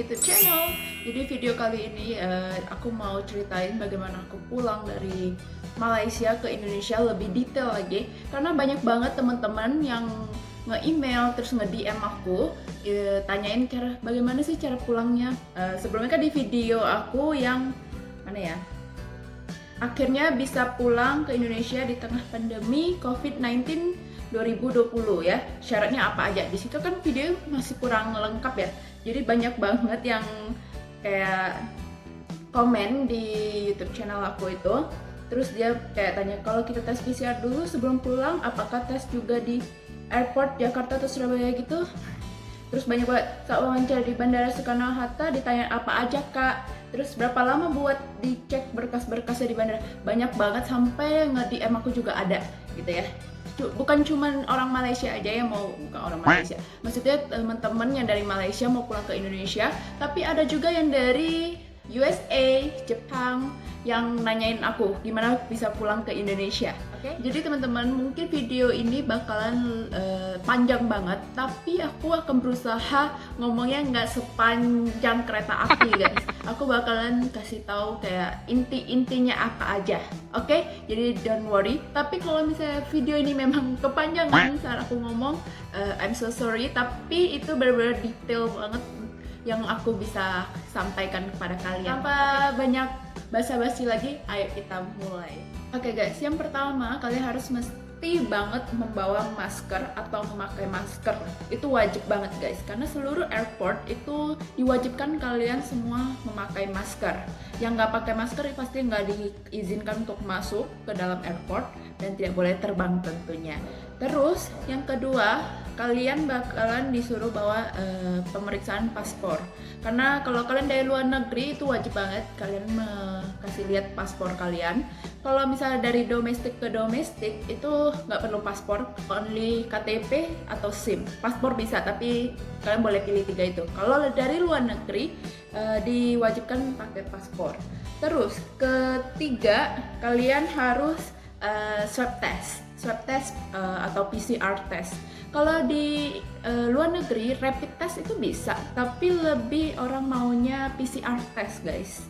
YouTube channel. Jadi video kali ini aku mau ceritain bagaimana aku pulang dari Malaysia ke Indonesia lebih detail lagi, karena banyak banget teman-teman yang nge-email terus nge-DM aku tanyain bagaimana sih cara pulangnya. Sebelumnya kan di video aku yang mana ya, akhirnya bisa pulang ke Indonesia di tengah pandemi COVID-19 2020 ya. Syaratnya apa aja? Di situ kan video masih kurang lengkap ya. Jadi banyak banget yang kayak komen di YouTube channel aku itu. Terus dia kayak tanya, kalau kita tes PCR dulu sebelum pulang, apakah tes juga di airport Jakarta atau Surabaya gitu? Terus banyak banget saat wawancara di Bandara Soekarno-Hatta ditanya apa aja kak, terus berapa lama buat dicek berkas-berkasnya di bandara. Banyak banget, sampai nge-DM aku juga ada gitu ya. Bukan cuman orang Malaysia aja yang mau, bukan orang Malaysia, maksudnya teman-teman yang dari Malaysia mau pulang ke Indonesia, tapi ada juga yang dari USA, Jepang yang nanyain aku gimana bisa pulang ke Indonesia. Oke, jadi teman-teman, mungkin video ini bakalan panjang banget, tapi aku akan berusaha ngomongnya nggak sepanjang kereta api guys. Aku bakalan kasih tahu kayak inti-intinya apa aja. Oke, jadi don't worry. Tapi kalau misalnya video ini memang kepanjangan saat aku ngomong, I'm so sorry. Tapi itu benar-benar detail banget yang aku bisa sampaikan kepada kalian. Tanpa banyak basa-basi lagi, ayo kita mulai. Oke guys, yang pertama kalian harus mesti banget membawa masker atau memakai masker. Itu wajib banget guys, karena seluruh airport itu diwajibkan kalian semua memakai masker. Yang nggak pakai masker pasti nggak diizinkan untuk masuk ke dalam airport dan tidak boleh terbang tentunya. Terus yang kedua, kalian bakalan disuruh bawa pemeriksaan paspor. Karena kalau kalian dari luar negeri itu wajib banget kalian kasih lihat paspor kalian. Kalau misalnya dari domestik ke domestik itu nggak perlu paspor, only KTP atau SIM. Paspor bisa, tapi kalian boleh pilih 3 itu. Kalau dari luar negeri diwajibkan pakai paspor. Terus ketiga, kalian harus swab test atau PCR test. Kalau di luar negeri rapid test itu bisa, tapi lebih orang maunya PCR test guys.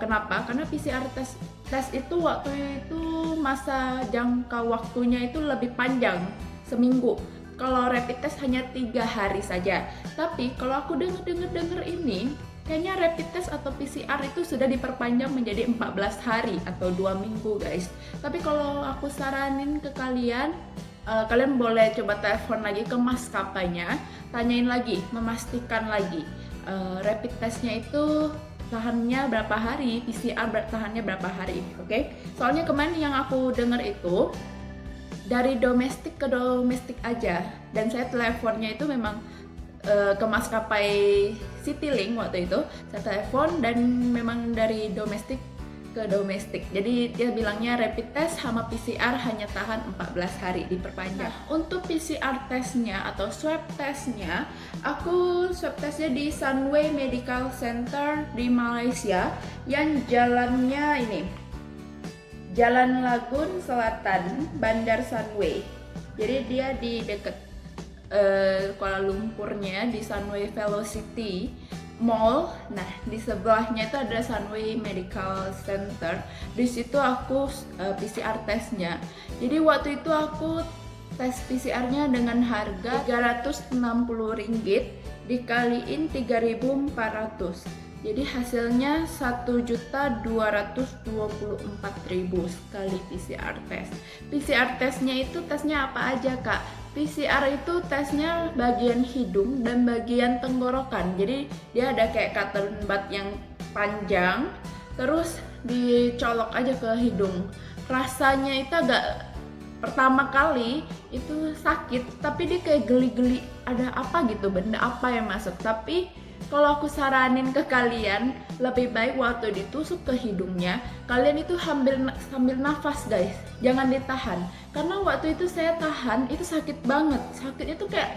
Kenapa? Karena PCR test itu waktu itu masa jangka waktunya itu lebih panjang, seminggu. Kalau rapid test hanya 3 hari saja. Tapi kalau aku denger ini, kayaknya rapid test atau PCR itu sudah diperpanjang menjadi 14 hari atau 2 minggu guys. Tapi kalau aku saranin ke kalian, kalian boleh coba telepon lagi ke maskapainya, tanyain lagi, memastikan lagi rapid testnya itu tahannya berapa hari, PCR tahannya berapa hari, oke? Soalnya kemarin yang aku dengar itu dari domestik ke domestik aja, dan saya teleponnya itu memang ke maskapai Citylink waktu itu. Saya telepon dan memang dari domestik ke domestik. Jadi dia bilangnya rapid test sama PCR hanya tahan 14 hari, diperpanjang. Untuk PCR testnya atau swab testnya, aku swab testnya di Sunway Medical Center di Malaysia yang jalannya ini Jalan Lagun Selatan, Bandar Sunway. Jadi dia di dekat Kuala Lumpurnya di Sunway Velocity Mall. Nah, di sebelahnya itu ada Sunway Medical Center. Di situ aku PCR testnya. Jadi waktu itu aku tes PCR-nya dengan harga Rp360 dikaliin 3.400. Jadi hasilnya 1.224.000 sekali PCR test. PCR testnya itu tesnya apa aja kak? PCR itu tesnya bagian hidung dan bagian tenggorokan. Jadi dia ada kayak cotton bud yang panjang, terus dicolok aja ke hidung. Rasanya itu agak, pertama kali itu sakit, tapi dia kayak geli-geli, ada apa gitu, benda apa yang masuk. Tapi kalau aku saranin ke kalian, lebih baik waktu ditusuk ke hidungnya, kalian itu sambil nafas guys, jangan ditahan. Karena waktu itu saya tahan, itu sakit banget. Sakitnya tuh kayak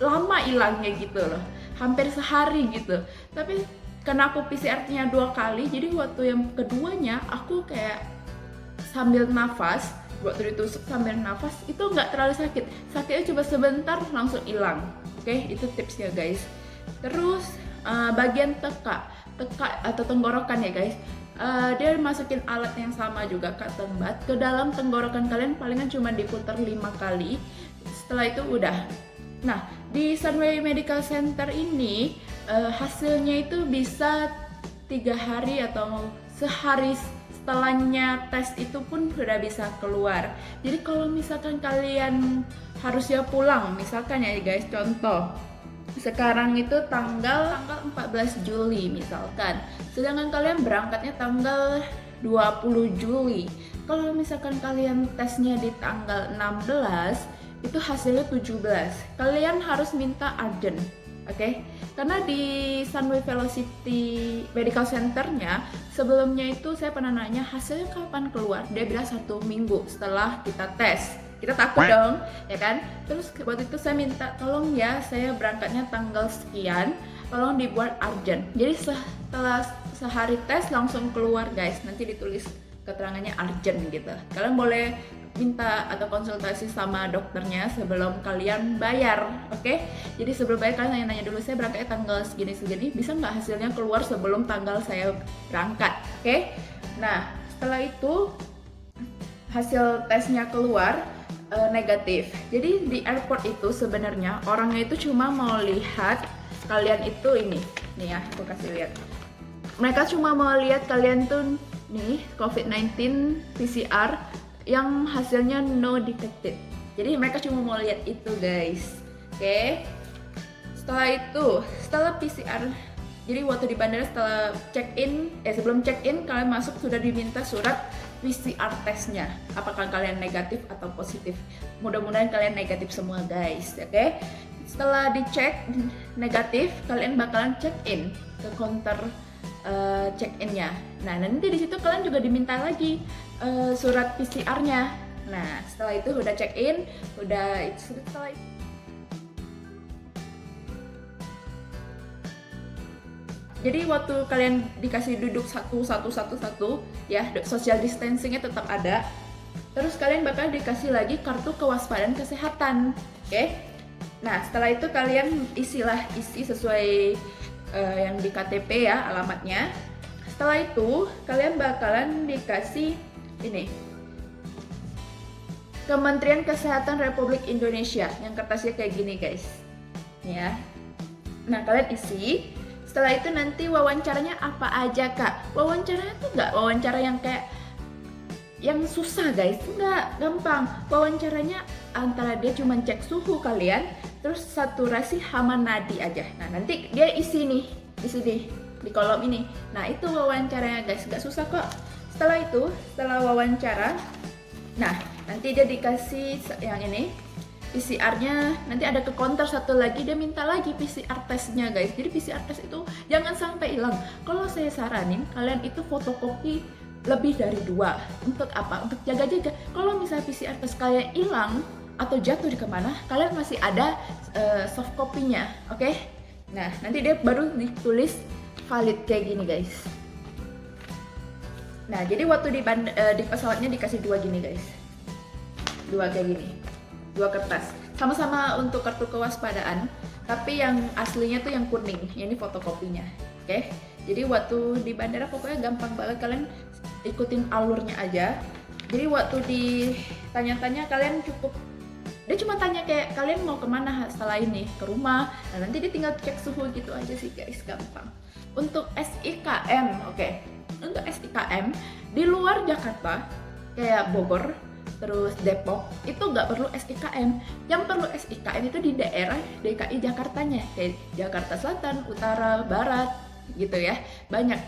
lama hilangnya gitu loh, hampir sehari gitu. Tapi karena aku PCR-nya 2 kali, jadi waktu yang keduanya aku kayak sambil nafas. Waktu ditusuk sambil nafas, itu nggak terlalu sakit. Sakitnya cuma sebentar langsung hilang. Oke, itu tipsnya guys. Terus bagian teka atau tenggorokan ya guys. Dia masukin alat yang sama juga Kak Tembat ke dalam tenggorokan kalian, palingan cuma diputar 5 kali. Setelah itu udah. Nah, di Sunway Medical Center ini hasilnya itu bisa 3 hari atau sehari setelahnya tes itu pun sudah bisa keluar. Jadi kalau misalkan kalian harusnya pulang, misalkan ya guys, contoh sekarang itu tanggal 14 Juli misalkan, sedangkan kalian berangkatnya tanggal 20 Juli. Kalau misalkan kalian tesnya di tanggal 16, itu hasilnya 17. Kalian harus minta urgent, oke? Karena di Sunway Velocity Medical Center-nya sebelumnya itu saya pernah nanya hasilnya kapan keluar. Dia bilang 1 minggu setelah kita tes. Kita takut dong, ya kan? Terus waktu itu saya minta tolong ya, saya berangkatnya tanggal sekian, tolong dibuat urgent. Jadi setelah sehari tes langsung keluar guys, nanti ditulis keterangannya urgent gitu. Kalian boleh minta atau konsultasi sama dokternya sebelum kalian bayar, oke? Jadi sebelum bayar kalian nanya dulu, saya berangkatnya tanggal segini-segini, bisa nggak hasilnya keluar sebelum tanggal saya berangkat, oke? Nah, setelah itu hasil tesnya keluar negatif. Jadi di airport itu sebenarnya orangnya itu cuma mau lihat kalian itu nih ya, aku kasih lihat. Mereka cuma mau lihat kalian tuh nih COVID-19 PCR yang hasilnya no detected. Jadi mereka cuma mau lihat itu guys. Oke. Setelah PCR, jadi waktu di bandara setelah sebelum check in kalian masuk sudah diminta surat PCR tesnya, apakah kalian negatif atau positif. Mudah-mudahan kalian negatif semua guys, oke? Setelah dicek negatif, kalian bakalan check in ke counter check innya. Nah, nanti di situ kalian juga diminta lagi surat PCR-nya. Nah, setelah itu udah check in, setelah itu jadi waktu kalian dikasih duduk satu ya, social distancingnya tetap ada. Terus kalian bakal dikasih lagi kartu kewaspadaan kesehatan, oke? Nah setelah itu kalian isi sesuai yang di KTP ya, alamatnya. Setelah itu kalian bakalan dikasih ini, Kementerian Kesehatan Republik Indonesia, yang kertasnya kayak gini guys, ya. Nah kalian isi. Setelah itu nanti wawancaranya apa aja kak? Wawancaranya tuh nggak wawancara yang kayak yang susah guys, nggak, gampang. Wawancaranya antara dia cuma cek suhu kalian, terus saturasi hama nadi aja. Nah nanti dia isi nih di sini di kolom ini. Nah itu wawancaranya guys, nggak susah kok. Setelah wawancara, nah nanti dia dikasih yang ini. PCR-nya nanti ada ke counter satu lagi, dia minta lagi PCR testnya guys. Jadi PCR test itu jangan sampai hilang. Kalau saya saranin kalian itu fotokopi lebih dari 2. Untuk apa? Untuk jaga-jaga. Kalau misalnya PCR test kalian hilang atau jatuh di kemana, kalian masih ada soft copy-nya, oke? Nah nanti dia baru ditulis valid kayak gini guys. Nah jadi waktu di pesawatnya dikasih 2 gini guys, 2 kayak gini. 2 kertas, sama-sama untuk kartu kewaspadaan, tapi yang aslinya tuh yang kuning, ini fotokopinya, oke? Jadi waktu di bandara pokoknya gampang banget, kalian ikutin alurnya aja. Jadi waktu ditanya-tanya kalian cukup, dia cuma tanya kayak kalian mau kemana setelah ini, ke rumah. Nah nanti dia tinggal cek suhu gitu aja sih guys, gampang. Untuk SIKM, oke? Untuk SIKM di luar Jakarta kayak Bogor, terus Depok, itu nggak perlu SIKM. Yang perlu SIKM itu di daerah DKI Jakartanya, kayak Jakarta Selatan, Utara, Barat, gitu ya. Banyak,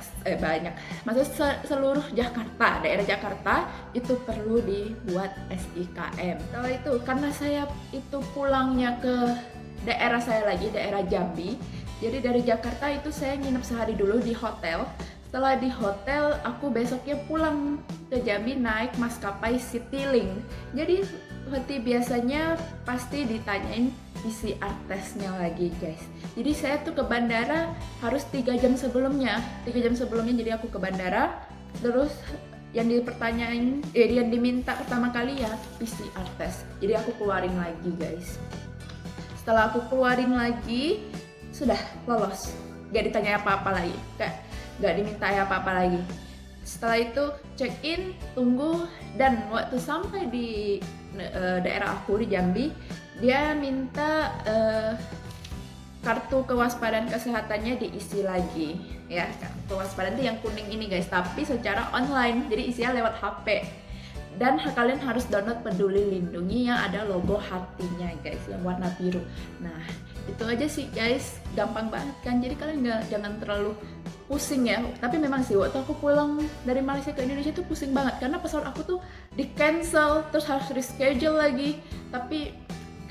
maksudnya seluruh Jakarta, daerah Jakarta itu perlu dibuat SIKM. Setelah itu, karena saya itu pulangnya ke daerah saya lagi, daerah Jambi, jadi dari Jakarta itu saya nginep sehari dulu di hotel. Setelah di hotel, aku besoknya pulang ke Jambi naik maskapai Citylink. Jadi seperti biasanya pasti ditanyain PCR testnya lagi guys. Jadi saya tuh ke bandara harus 3 jam sebelumnya. 3 jam sebelumnya jadi aku ke bandara. Terus yang yang diminta pertama kali ya PCR test. Jadi aku keluarin lagi guys. Setelah aku keluarin lagi, sudah lolos. gak ditanya apa-apa lagi, gak diminta apa-apa lagi. Setelah itu check in, tunggu, dan waktu sampai di daerah aku di Jambi, dia minta kartu kewaspadaan kesehatannya diisi lagi ya. Kewaspadaan itu yang kuning ini guys, tapi secara online, jadi isinya lewat HP. Dan kalian harus download Peduli Lindungi yang ada logo hatinya guys, yang warna biru. Nah itu aja sih guys, gampang banget kan. Jadi kalian jangan terlalu pusing ya. Tapi memang sih waktu aku pulang dari Malaysia ke Indonesia tuh pusing banget, karena pesawat aku tuh di cancel, terus harus reschedule lagi. Tapi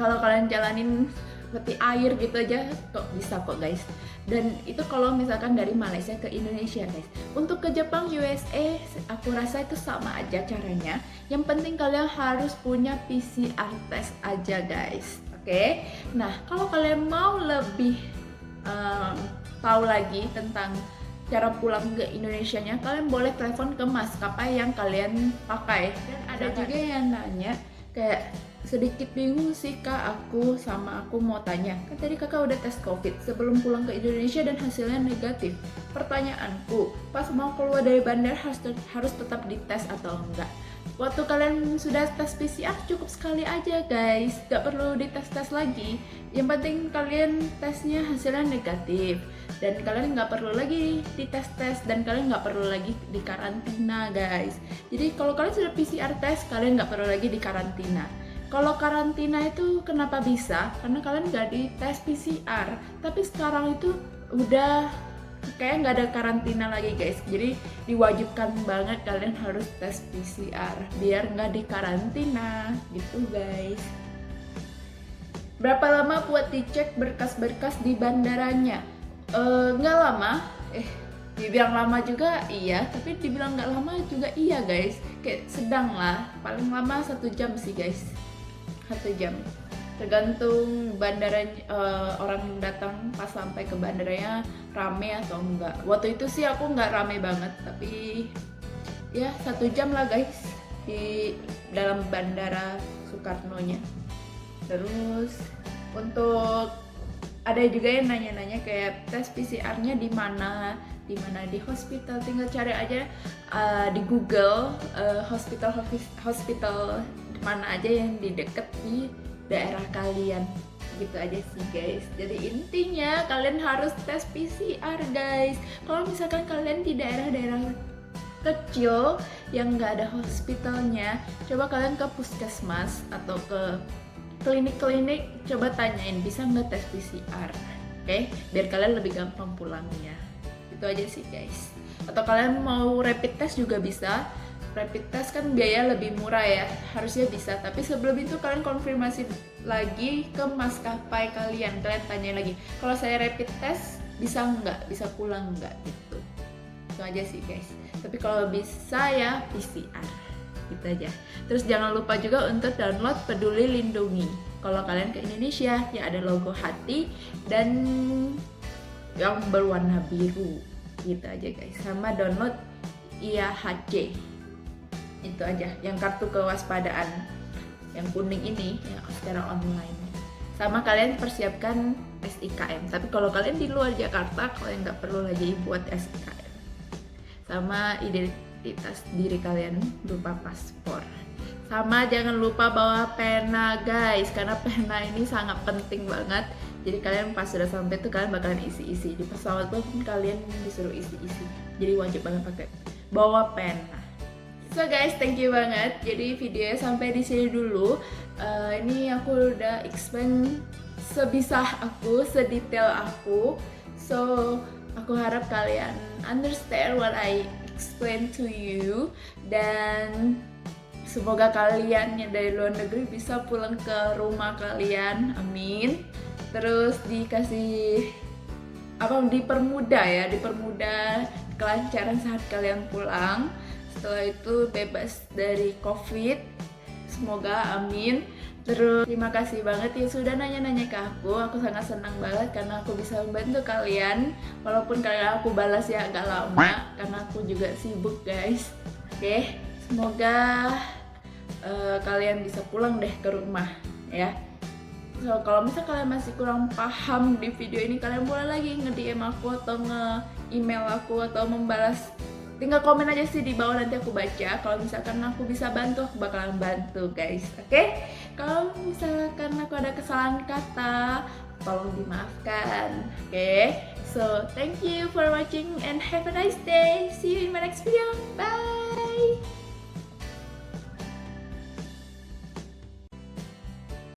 kalau kalian jalanin seperti air gitu aja kok bisa kok guys. Dan itu kalau misalkan dari Malaysia ke Indonesia guys. Untuk ke Jepang, USA aku rasa itu sama aja caranya. Yang penting kalian harus punya PCR test aja guys. Oke. Nah kalau kalian mau lebih tahu lagi tentang cara pulang ke Indonesianya, kalian boleh telepon ke maskapai yang kalian pakai. Dan ada juga yang nanya kayak, sedikit bingung sih kak, aku mau tanya, kan tadi kakak udah tes covid sebelum pulang ke Indonesia dan hasilnya negatif. Pertanyaanku, pas mau keluar dari bandara harus tetap dites atau enggak? Waktu kalian sudah tes PCR cukup sekali aja guys, gak perlu dites-tes lagi. Yang penting kalian tesnya hasilnya negatif, dan kalian nggak perlu lagi dites-tes, dan kalian nggak perlu lagi dikarantina guys. Jadi kalau kalian sudah PCR tes, kalian nggak perlu lagi dikarantina. Kalau karantina itu kenapa bisa? Karena kalian nggak dites PCR. Tapi sekarang itu udah kayak nggak ada karantina lagi guys. Jadi diwajibkan banget kalian harus tes PCR biar nggak dikarantina gitu guys. Berapa lama buat dicek berkas-berkas di bandaranya? Nggak lama. Dibilang lama juga iya, tapi dibilang nggak lama juga iya guys. Kayak sedang lah, paling lama 1 jam sih guys. 1 jam, tergantung bandara, orang yang datang pas sampai ke bandaranya rame atau enggak. Waktu itu sih aku nggak rame banget, tapi ya 1 jam lah guys di dalam bandara Soekarno-nya. Terus untuk ada juga yang nanya-nanya kayak tes PCR-nya di mana di hospital, tinggal cari aja di Google hospital mana aja yang di deket di daerah kalian, gitu aja sih guys. Jadi intinya kalian harus tes PCR guys. Kalau misalkan kalian di daerah-daerah kecil yang nggak ada hospitalnya, coba kalian ke puskesmas atau ke klinik-klinik, coba tanyain bisa nggak tes PCR, oke? Biar kalian lebih gampang pulangnya. Itu aja sih guys. Atau kalian mau rapid test juga bisa. Rapid test kan biaya lebih murah ya, harusnya bisa. Tapi sebelum itu kalian konfirmasi lagi ke maskapai kalian tanya lagi, kalau saya rapid test bisa nggak, bisa pulang nggak gitu. Itu aja sih guys. Tapi kalau bisa ya PCR, gitu aja. Terus jangan lupa juga untuk download Peduli Lindungi kalau kalian ke Indonesia, yang ada logo hati dan yang berwarna biru, gitu aja guys. Sama download IAHC, itu aja, yang kartu kewaspadaan yang kuning ini yang secara online. Sama kalian persiapkan SIKM, tapi kalau kalian di luar Jakarta kalian nggak perlu lagi buat SIKM. Sama identitas diri kalian berupa paspor. Sama jangan lupa bawa pena guys, karena pena ini sangat penting banget. Jadi kalian pas sudah sampai tuh kalian bakalan isi-isi di pesawat pun kalian disuruh isi-isi. Jadi wajib banget pakai bawa pena. So guys, thank you banget. Jadi videonya sampai di sini dulu. Ini aku udah explain sebisa aku, sedetail aku. So aku harap kalian understand what I explain to you, dan semoga kalian yang dari luar negeri bisa pulang ke rumah kalian, amin. Terus dikasih dipermudah kelancaran saat kalian pulang. Setelah itu bebas dari COVID, semoga, amin. Terus terima kasih banget yang sudah nanya-nanya ke aku sangat senang banget karena aku bisa membantu kalian. Walaupun kalian aku balas ya agak lama karena aku juga sibuk guys. Oke, semoga kalian bisa pulang deh ke rumah ya. So kalau misalnya kalian masih kurang paham di video ini, kalian boleh lagi nge-DM aku atau nge-email aku atau membalas. Tinggal komen aja sih di bawah, nanti aku baca. Kalau misalkan aku bisa bantu, aku bakalan bantu guys. Oke? Kalau misalkan aku ada kesalahan kata, tolong dimaafkan. Oke? So thank you for watching and have a nice day. See you in my next video. Bye.